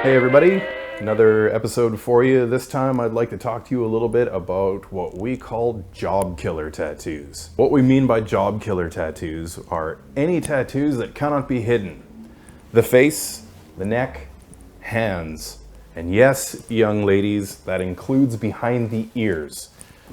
Hey everybody, another episode for you. This time I'd like to talk to you a little bit about what we call job killer tattoos. What we mean by job killer tattoos are any tattoos that cannot be hidden. The face, the neck, hands, and yes, young ladies, that includes behind the ears.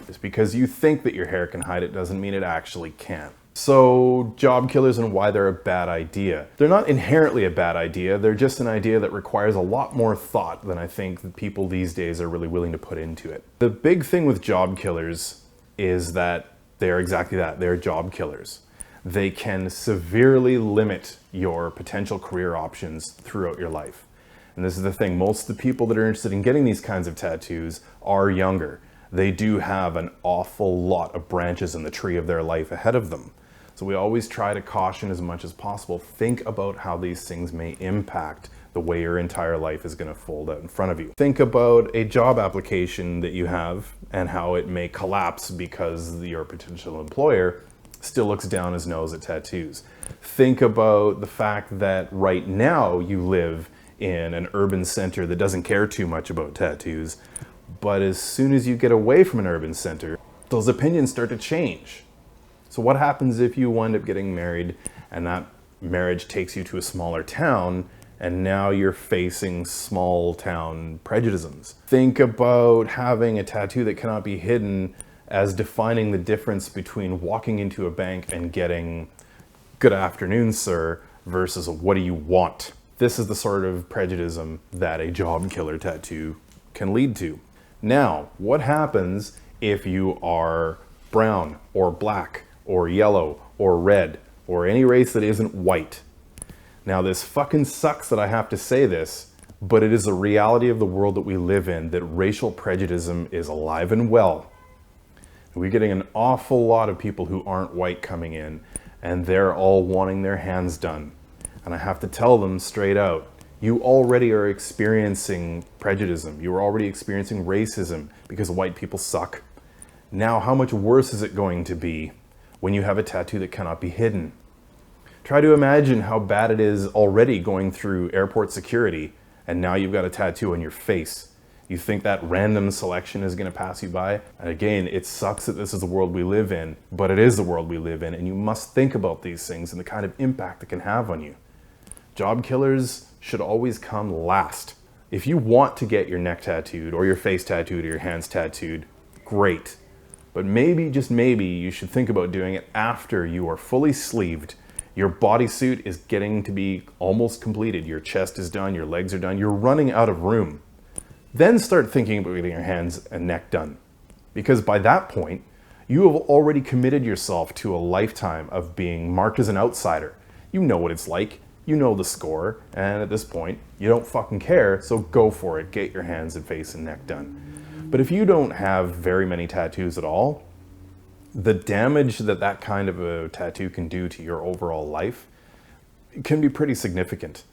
Just because you think that your hair can hide it doesn't mean it actually can. So, job killers and why they're a bad idea. They're not inherently a bad idea, they're just an idea that requires a lot more thought than I think that people these days are really willing to put into it. The big thing with job killers is that they're exactly that, they're job killers. They can severely limit your potential career options throughout your life. And this is the thing, most of the people that are interested in getting these kinds of tattoos are younger. They do have an awful lot of branches in the tree of their life ahead of them. So we always try to caution as much as possible. Think about how these things may impact the way your entire life is going to fold out in front of you. Think about a job application that you have and how it may collapse because your potential employer still looks down his nose at tattoos. Think about the fact that right now you live in an urban center that doesn't care too much about tattoos, but as soon as you get away from an urban center, those opinions start to change. So what happens if you wind up getting married and that marriage takes you to a smaller town and now you're facing small town prejudices? Think about having a tattoo that cannot be hidden as defining the difference between walking into a bank and getting "good afternoon, sir," versus "what do you want?" This is the sort of prejudice that a job killer tattoo can lead to. Now, what happens if you are brown or black or yellow or red or any race that isn't white? Now, this fucking sucks that I have to say this, but it is a reality of the world that we live in, that racial prejudice is alive and well. We're getting an awful lot of people who aren't white coming in, and they're all wanting their hands done. And I have to tell them straight out, you already are experiencing prejudice. You're already experiencing racism because white people suck. Now, how much worse is it going to be when you have a tattoo that cannot be hidden? Try to imagine how bad it is already going through airport security, and now you've got a tattoo on your face. You think that random selection is going to pass you by? And again, it sucks that this is the world we live in, but it is the world we live in, and you must think about these things and the kind of impact it can have on you. Job killers should always come last. If you want to get your neck tattooed or your face tattooed or your hands tattooed, great. But maybe, just maybe, you should think about doing it after you are fully sleeved. Your bodysuit is getting to be almost completed. Your chest is done, your legs are done, you're running out of room. Then start thinking about getting your hands and neck done. Because by that point, you have already committed yourself to a lifetime of being marked as an outsider. You know what it's like. You know the score, and at this point, you don't fucking care, so go for it. Get your hands and face and neck done. But if you don't have very many tattoos at all, the damage that that kind of a tattoo can do to your overall life can be pretty significant.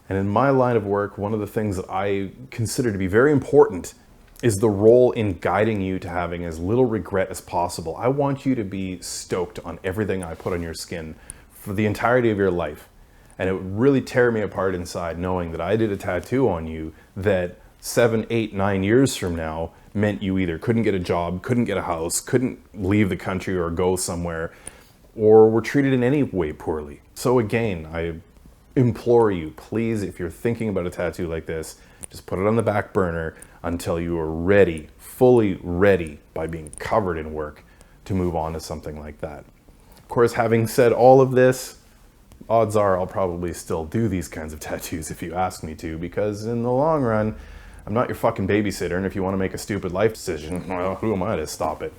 And in my line of work, one of the things that I consider to be very important is the role in guiding you to having as little regret as possible. I want you to be stoked on everything I put on your skin for the entirety of your life. And it would really tear me apart inside knowing that I did a tattoo on you that 7, 8, 9 years from now meant you either couldn't get a job, couldn't get a house, couldn't leave the country or go somewhere, or were treated in any way poorly. So again, I implore you, please, if you're thinking about a tattoo like this, just put it on the back burner until you are ready, fully ready, by being covered in work to move on to something like that. Of course, having said all of this, odds are I'll probably still do these kinds of tattoos if you ask me to, because in the long run, I'm not your fucking babysitter, and if you want to make a stupid life decision, well, who am I to stop it?